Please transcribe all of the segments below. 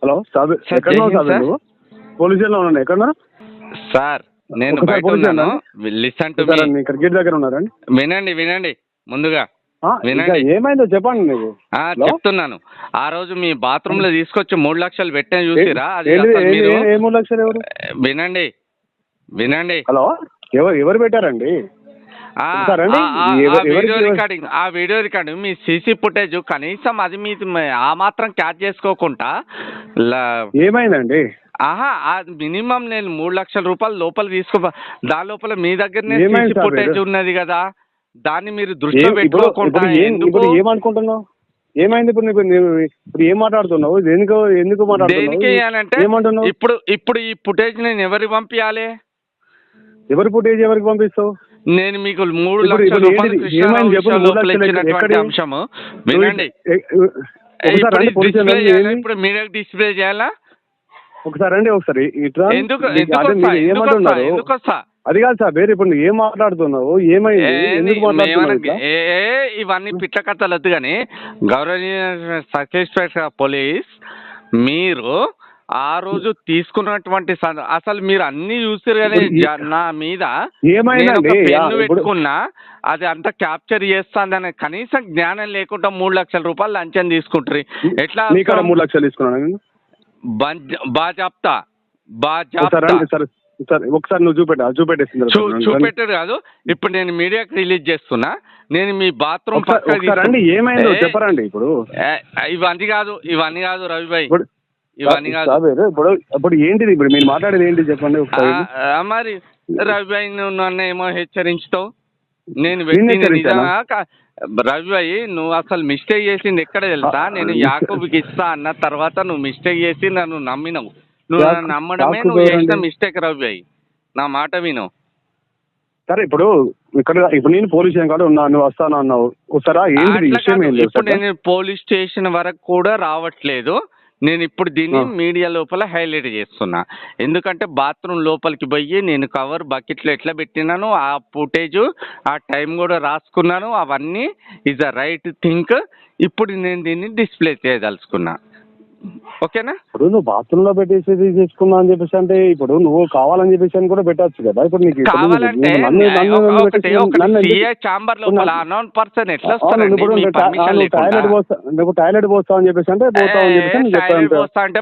Hello సాబ్, ఎక్కడ ఉన్నావు సాబ్? నువ్వు పోలీస్ స్టేషన్లో ఉన్నాను. ఎక్కడ ఉన్నా సార్? నేను బయట ఉన్నాను. Listen to me. ఇక్కడ గేట్ దగ్గర ఉన్నారండి. వినండి వినండి, ముందుగా వినండి. ఏమైందో చెప్పండి. నువ్వు చెప్తున్నాను. ఆ రోజు మీ బాత్రూమ్ లో తీసుకొచ్చి 3 లక్షలు పెట్టే చూసిరా? అది మీరు 3 లక్షలు ఎవరు? వినండి వినండి. హలో, ఎవరు పెట్టారండి? ఆ వీడియో రికార్డింగ్ మీ సీసీ ఫుటేజ్ కనీసం అది మీ ఆ మాత్రం క్యాచ్ చేసుకోకుండా ఏమైందండి? మినిమం నేను 3 లక్షల రూపాయలు లోపల దాని లోపల మీ దగ్గరనే సీసీ ఫుటేజ్ ఉన్నది కదా, దాన్ని మీరు దృష్టిలో పెట్టుకోకుండా ఏమనుకుంటున్నావు? ఏమైంది ఇప్పుడు? ఇప్పుడు ఏం మాట్లాడుతున్నావు? ఎందుకు మాట్లాడుతున్నావు? ఇప్పుడు ఈ ఫుటేజ్ నేను ఎవరికి పంపించాలి? ఎవరి ఫుటేజ్ ఎవరికి పంపిస్తావు? నేను మీకు 3 లక్షల రూపాయలు అంశము వినండి. ఇప్పుడు మీడియా డిస్ప్లే చేయాలా? ఒకసారి అండి, ఒకసారి ఎందుకు అది కాదు సార్. వేరే ఇప్పుడు ఏం మాట్లాడుతున్నావు? ఏమైంది? ఎందుకు మాట్లాడుతున్నావు? ఇవన్నీ పిట్ల కథలు వద్దు కానీ, గౌరవనీయ సబ్ ఇన్స్పెక్టర్ పోలీస్, మీరు ఆ రోజు తీసుకున్నటువంటి అసలు మీరు అన్ని చూసారు కానీ నా మీద పెన్ను పెట్టుకున్నా అది అంతా క్యాప్చర్ చేస్తాందని కనీసం జ్ఞానం లేకుండా 3 లక్షల రూపాయలు లంచం తీసుకుంటారు. ఎట్లా 3 లక్షలు తీసుకున్నాను? బాజాప్తా ఒకసారి నువ్వు చూపెట్టాడు కాదు. ఇప్పుడు నేను మీడియాకి రిలీజ్ చేస్తున్నా. నేను మీ బాత్రూమ్ పక్కన ఏమైందో చెప్పరండి. ఇవన్నీ కాదు రవిభాయ్, ఇవన్నీ కాదు. ఇప్పుడు ఏంటిది? ఇప్పుడు మీరు మాట్లాడేది ఏంటి చెప్పండి. మరి రవిభాయ్, నువ్వు నన్ను ఏమో హెచ్చరించుతావు. నేను నిజంగా రవిభాయ్, నువ్వు అసలు మిస్టేక్ చేసింది ఎక్కడ తెలుసా? నేను యాకూబ్కి ఇస్తా అన్న తర్వాత నువ్వు మిస్టేక్ చేసి నన్ను నమ్మినవు. నువ్వు నన్ను నమ్మడమే నువ్వు చేసిన మిస్టేక్ రవిభాయ్. నా మాట విను. సరే, ఇప్పుడు నేను పోలీస్ స్టేషన్ కాదు ఉన్నా, నువ్వు వస్తాను అన్నావు. ఇప్పుడు నేను పోలీస్ స్టేషన్ వరకు కూడా రావట్లేదు. నేను ఇప్పుడు దీన్ని మీడియా లోపల హైలైట్ చేస్తున్నా. ఎందుకంటే బాత్రూమ్ లోపలికి పోయి నేను కవర్ బకెట్లో ఎట్లా పెట్టినాను, ఆ ఫుటేజ్ ఆ టైం కూడా రాసుకున్నాను. అవన్నీ ఈజ్ అ రైట్ థింక్. ఇప్పుడు నేను దీన్ని డిస్ప్లే చేయదలుచుకున్నా. ఓకేనా? ఇప్పుడు నువ్వు బాత్రూమ్ లో పెట్టేసి చేసుకున్నా అని చెప్పేసి అంటే ఇప్పుడు నువ్వు కావాలని చెప్పేసి అని కూడా పెట్టచ్చు కదా. ఇప్పుడు నీకు కావాలంటే చాంబర్ లోపల అన్నోన్ పర్సన్ ఎట్లా నువ్వు టాయిలెట్ పోస్తావు అని చెప్పేసి అంటే పోతావు అని చెప్పేసి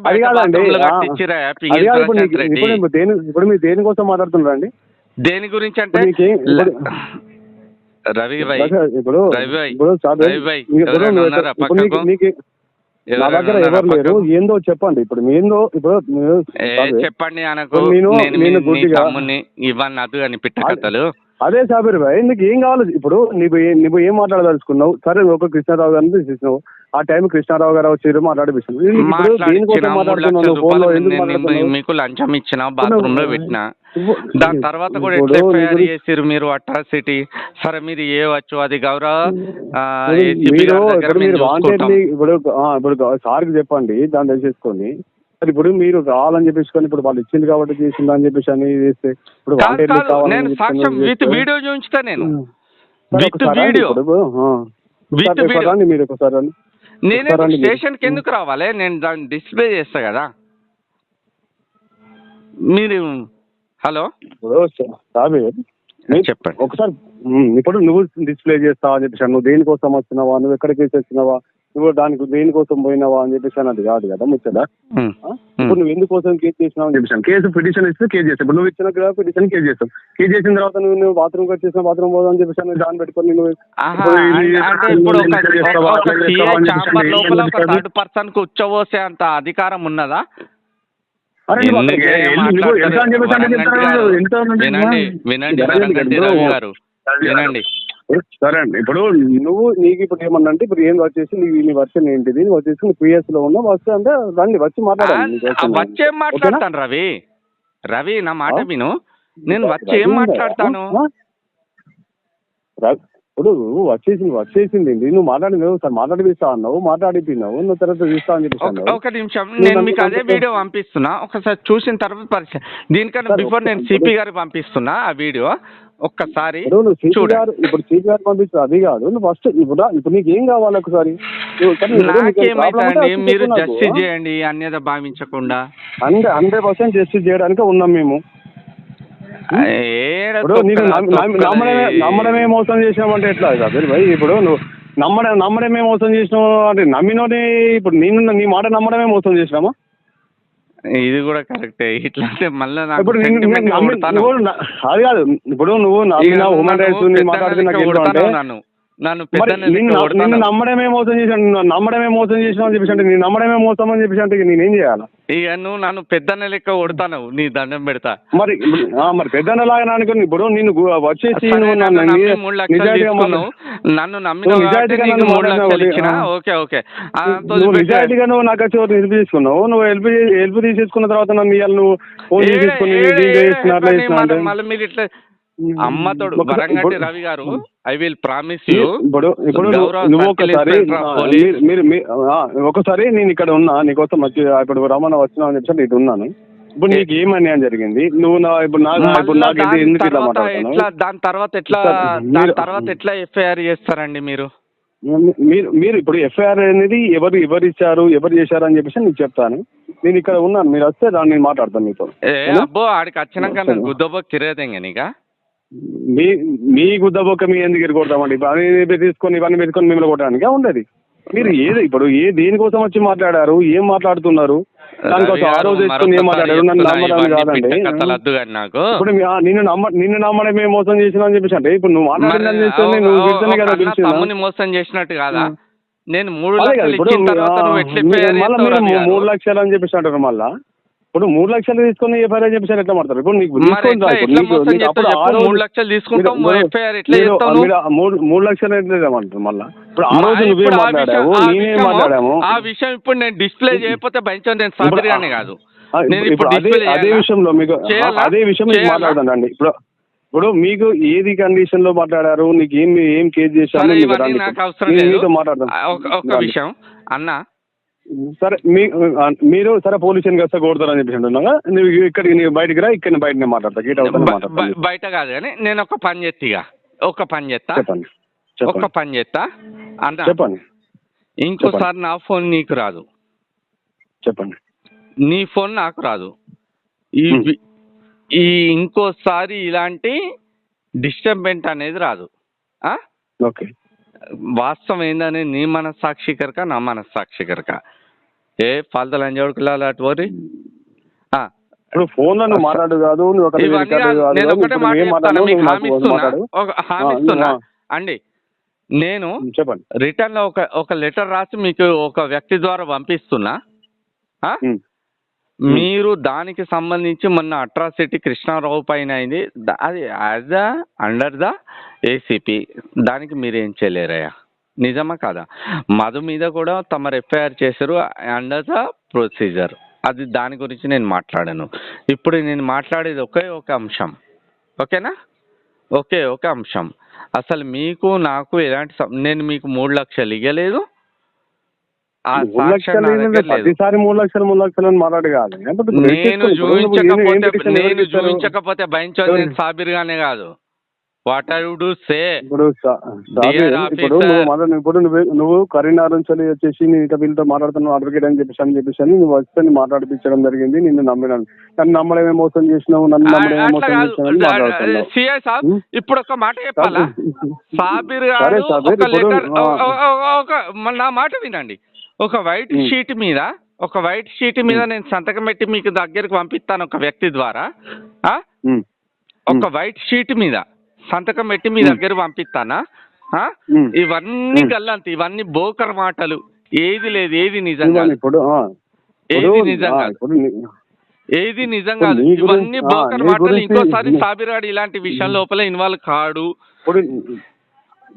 అది కాదండి. ఇప్పుడు మీరు దేనికోసం మాట్లాడుతున్నారండి? దేని గురించి అంటే రవి భాయ్, ఇప్పుడు నా దగ్గర ఎవరు లేరు. ఏందో చెప్పండి. ఇప్పుడు ఏందో చెప్పండి అనకు. ఇవన్నీ అదు అని పిట్ట కథలు. అదే సాబీర్ భాయ్, నీకు ఏం కావాలి? ఇప్పుడు నువ్వు ఏం మాట్లాడదలుచుకున్నావు? సరే, ఒక కృష్ణారావు గారిని తీసినావు. ఆ టైం కృష్ణారావు గారు వచ్చి మాట్లాడిపిస్తున్నావు. మీకు లంచం ఇచ్చిన, బాత్రూమ్ లో పెట్టినా, దాని తర్వాత కూడా ఎట్లా ఎఫ్ఐఆర్ చేసిరు మీరు అట్రాసిటీ? సరే, మీరు ఏవచ్చు అది గౌరవ ఇప్పుడు సార్కి చెప్పండి, దాన్ని తెలిసేసుకొని. ఇప్పుడు మీరు కావాలని చెప్పేసి ఇప్పుడు వాళ్ళు ఇచ్చింది కాబట్టి చేసింది అని చెప్పేసి అని చేస్తే ఇప్పుడు నేను సాక్ష్యం విత్ వీడియో చూపించుతా. నేను విత్ వీడియో మీరు ఒకసారి నేనే స్టేషన్కి ఎందుకు రావాలి? నేను దాన్ని డిస్ప్లే చేస్తా కదా. మీరు హలో చెప్పండి ఒకసారి. ఇప్పుడు నువ్వు డిస్ప్లే చేస్తావా అని చెప్పేసి నువ్వు దేనికోసం వచ్చినావా, నువ్వు ఎక్కడికి వచ్చినావా, నువ్వు దానికి దేనికోసం పోయినావా అని చెప్పేసి అది కాదు కదా ముచ్చట. ఇప్పుడు నువ్వు ఎందుకోసం కేసు చేసినావు అని చెప్పేసి కేసు పిటిషన్ ఇస్తే కేసు చేస్తావు. ఇప్పుడు నువ్వు ఇచ్చిన కదా పిటిషన్ కేసు చేస్తావు. కేసు చేసిన తర్వాత నువ్వు బాత్రూమ్ వచ్చేసిన బాత్రూమ్ పోదాం అని చెప్పేసి దాన్ని పెట్టుకొని నువ్వు థర్డ్ పర్సన్ కు ఉచ్చబోసే అంత అధికారం ఉన్నదా? వినండి. సరే అండి, ఇప్పుడు నీకు ఇప్పుడు ఏమన్నా అంటే ఇప్పుడు ఏం వచ్చేసి నీ వర్షన్ ఏంటిది, నువ్వు వచ్చేసి నువ్వు పిఎస్ లో ఉన్నా వస్తే అంటే రండి వచ్చి వచ్చేం మాట్లాడతాను రవి నా మాట విను. నేను వచ్చి ఏం మాట్లాడతాను? ఇప్పుడు వచ్చేసింది నువ్వు మాట్లాడినావు సార్, మాట్లాడిపిస్తా అన్నావు, మాట్లాడిపోయినావు, నువ్వు తర్వాత చూస్తా అని చెప్పి. ఒక నిమిషం, నేను మీకు అదే వీడియో పంపిస్తున్నా. ఒకసారి చూసిన తర్వాత పరిచయం. దీనికన్నా బిఫోర్ నేను సిపి గారికి పంపిస్తున్నా ఆ వీడియో. ఒక్కసారి ఇప్పుడు సిపి గారు పంపిస్తా అది కాదు. నువ్వు ఫస్ట్ ఇప్పుడు నీకు ఏం కావాలి ఒకసారి నాకేమైతుందండి, మీరు జస్టిస్ చేయండి అన్యత భావించకుండా. 100% జస్టిస్ చేయడానికి ఉన్నాం మేము. నమ్మడమే మోసం చేసినామంటే ఎట్లా సాబీర్ భాయ్? ఇప్పుడు నువ్వు నమ్మడమే మోసం చేసినావు అంటే నమ్మినోని ఇప్పుడు నీ మాట నమ్మడమే మోసం చేసినామా? ఇది కూడా కరెక్టే. ఇట్లా మళ్ళీ ఇప్పుడు అది కాదు, ఇప్పుడు నువ్వు హ్యూమన్ రైట్స్ మాట్లాడుతున్నా నన్ను నమ్మడమే మోసం చేసాను, నమ్మడమే మోసం చేసినావు అని చెప్పేసి అంటే నేను నమ్మడమే మోసం అని చెప్పేసి అంటే నేనేం చేయాలా? ఇక నువ్వు నన్ను పెద్దన్న లెక్క కొడతాను, నీ దండం పెడతా. మరి పెద్దన్న లాగా అనుకుని ఇప్పుడు నేను వచ్చేసి నన్ను నమ్మిన ఓకే ఓకే నిజాయితీగా నువ్వు నాకు వచ్చి హెల్ప్ తీసుకున్నావు. నువ్వు హెల్ప్ తీసేసుకున్న తర్వాత నన్ను నువ్వు ఫోన్ తీసుకుని మళ్ళీ మీరు ఇట్లా అమ్మతోడు వరంగంటి రవి గారు, ఐ విల్ ప్రామిస్ యూ. ఇప్పుడు నువ్వు ఒకసారి నేను ఇక్కడ ఉన్నా నీకోసం వచ్చి ఇప్పుడు రమణ వచ్చినా అని చెప్పి ఇటు ఉన్నాను. ఇప్పుడు నీకు ఏం అన్యాయం జరిగింది? నువ్వు ఎందుకు ఇట్లా మాట్లాడుతున్నావు? దాని తర్వాత ఎట్లా ఎఫ్ఐఆర్ చేస్తారండి మీరు? మీరు ఇప్పుడు ఎఫ్ఐఆర్ అనేది ఎవరు ఇచ్చారు, ఎవరు చేశారు అని చెప్పేసి నీకు చెప్తాను. నేను ఇక్కడ ఉన్నాను, మీరు వస్తే దాన్ని నేను మాట్లాడతాను మీతో. అబ్బో ఆడికి వచ్చినాక గుద్దబో కిరేదేంగా నీకా మీ గుద్దబొక్క మీ ఎందుకు ఎరుకొడతామండి? ఇవన్నీ తీసుకొని మిమ్మల్ని కొట్టడానికి ఉండదు. మీరు ఇప్పుడు దేనికోసం వచ్చి మాట్లాడారు, ఏం మాట్లాడుతున్నారు? దానికోసం ఆ రోజు తెచ్చుకొని ఏం మాట్లాడారు? నన్ను నమ్మడం కాదండి. ఇప్పుడు నిన్ను నమ్మడమే మోసం చేసిన అని చెప్పేసి అంటే ఇప్పుడు నువ్వు మాట్లాడిన మోసం చేసినట్టు కాదా? నేను 3 లక్షలు అని చెప్పేసి అంటారు. మళ్ళా ఇప్పుడు 3 లక్షలు తీసుకొని ఎఫ్ఐఆర్ అని చెప్పేసి ఎట్లా మాట్లాడతారు? ఇప్పుడు నీకు 3 లక్షలు తీసుకుంటాం 3 లక్షలు ఎట్లేమంటారు? మళ్ళా ఇప్పుడు ఆ రోజు నువ్వే మాట్లాడావు, నేనే మాట్లాడాము. ఆ విషయం ఇప్పుడు నేను డిస్ప్లే చేయకపోతే భయించాను, నేను సాబిరిగానే కాదు. ఇప్పుడు అదే విషయంలో మీకు మాట్లాడతానండి. ఇప్పుడు మీకు ఏది కండిషన్ లో మాట్లాడారు, నీకు ఏం కేసు చేశారు నాకు అవసరం లేదు. ఒక విషయం అన్న, సరే మీరు సరే పోలీస్ స్టేషన్కి వస్తే కొడతారని చెప్పేసి అంటున్నాగా, నువ్వు ఇక్కడికి బయటకు రా, ఇక్కడ బయటనే మాట్లాడతా. బయట కాదు కానీ నేను ఒక పని చేస్తా అన్న, చెప్పండి. ఇంకోసారి నా ఫోన్ నీకు రాదు, చెప్పండి. నీ ఫోన్ నాకు రాదు. ఈ ఇంకోసారి ఇలాంటి డిస్టర్బెంట్ అనేది రాదు. ఓకే, వాస్తవం ఏందని నీ మనస్సాక్షికరక నా మనస్సాక్షికరక ఏ ఫాల్తలు అంజోడుకులాలి అటు వరి ఫోన్ లో మాట్లాడు కాదు. నేను ఒకటే మాట మీకు హామీస్తున్నా అండి. నేను చెప్పండి, రిటర్న్ లో ఒక లెటర్ రాసి మీకు ఒక వ్యక్తి ద్వారా పంపిస్తున్నా. మీరు దానికి సంబంధించి మొన్న అట్రాసిటీ కృష్ణారావు పైన అయింది, అది యాజ్ అండర్ ద ఏసీపీ, దానికి మీరేం చేయలేరయ్యా, నిజమా కాదా? మధు మీద కూడా తమరు ఎఫ్ఐఆర్ చేశారు అండర్ ద ప్రొసీజర్, అది దాని గురించి నేను మాట్లాడాను. ఇప్పుడు నేను మాట్లాడేది ఒకే ఒక అంశం, ఓకేనా? ఒకే ఒక అంశం. అసలు మీకు నాకు ఎలాంటి నేను మీకు 3 లక్షలు ఇవ్వలేదు. ప్రతిసారి 3 లక్షలు మాట్లాడు కాదు. నేను చూపించకపోతే భయించదు, నేను సాబిర్గానే కాదు. వాట్ ఐ వుడ్ సే ఇప్పుడు నువ్వు కరీంనగర్ నుంచి వచ్చేసి నేను వీళ్ళతో మాట్లాడుతున్నావు అడ్వకేట్ అని చెప్పేసి నువ్వు వస్తే మాట్లాడిపించడం జరిగింది. నిన్ను నమ్మినాను, నన్ను నమ్మడమే మోసం చేసినావు, నన్ను నమ్మడమే మోసం చేసినావు. ఇప్పుడు ఒక మాట చెప్పాలా సాబిర్ గారు? నా మాట వినండి. ఒక వైట్ షీట్ మీద నేను సంతకం పెట్టి మీకు దగ్గరికి పంపిస్తాను ఒక వ్యక్తి ద్వారా. ఒక వైట్ షీట్ మీద సంతకం పెట్టి మీ దగ్గర పంపిస్తానా? ఇవన్నీ గల్లంత, ఇవన్నీ బోకర్ మాటలు. ఏది లేదు, ఏది నిజంగా ఏది నిజం కాదు, ఇవన్నీ బోకర్ మాటలు. ఇంకోసారి సాబిరాడు ఇలాంటి విషయం లోపల ఇన్వాల్వ్ కాడు.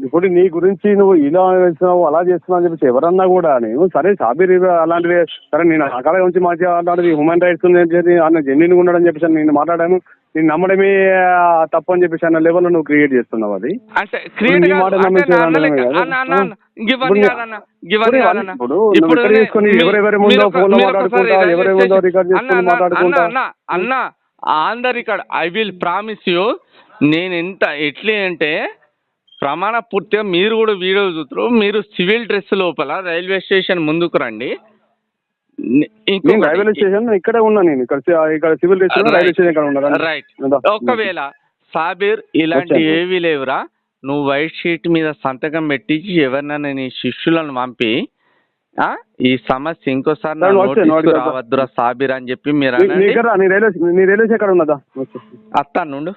ఇప్పుడు నీ గురించి నువ్వు ఇలా చేస్తున్నావు అలా చేస్తున్నావు అని చెప్పేసి ఎవరన్నా కూడా నేను సరే సాబిర్ అలాంటివి సరే నేను అక్కడ నుంచి మాట్లాడేది హ్యూమన్ రైట్స్ అన్న జెన్యున్ ఉండడం చెప్పేసి నేను మాట్లాడాను. నేను నమ్మడమే తప్పు అని చెప్పేసి అన్న లెవెల్లో నువ్వు క్రియేట్ చేస్తున్నావు. అది అంటే ఎవరెవరి ముందో ఫోన్ లో మాట్లాడుకుంటా, ఎవరి ముందో రికార్డ్ చేసుకుని మాట్లాడుకుంటా అన్న on the record I will promise you. నేను ఎంత ఎట్లీ అంటే ప్రమాణ పూర్తిగా మీరు కూడా వీడియో చూస్తారు. మీరు సివిల్ డ్రెస్ లోపల రైల్వే స్టేషన్ ముందుకు రండి. నేను రైల్వే స్టేషన్ ఇక్కడే ఉన్నా, నేను ఇక్కడ సివిల్ స్టేషన్ రైల్వే స్టేషన్ ఇక్కడ ఉన్నా. రైట్. ఒకవేళ సాబీర్ ఇలాంటి ఏవి లేవురా, నువ్వు వైట్ షీట్ మీద సంతకం పెట్టించి ఎవరినైనా నీ శిష్యులను పంపి ఈ సమస్య ఇంకోసారి రావద్దురా సాబీర్ అని చెప్పి మీరు రైల్వే స్టేషన్ ఉన్నదా అత్తా నుండు.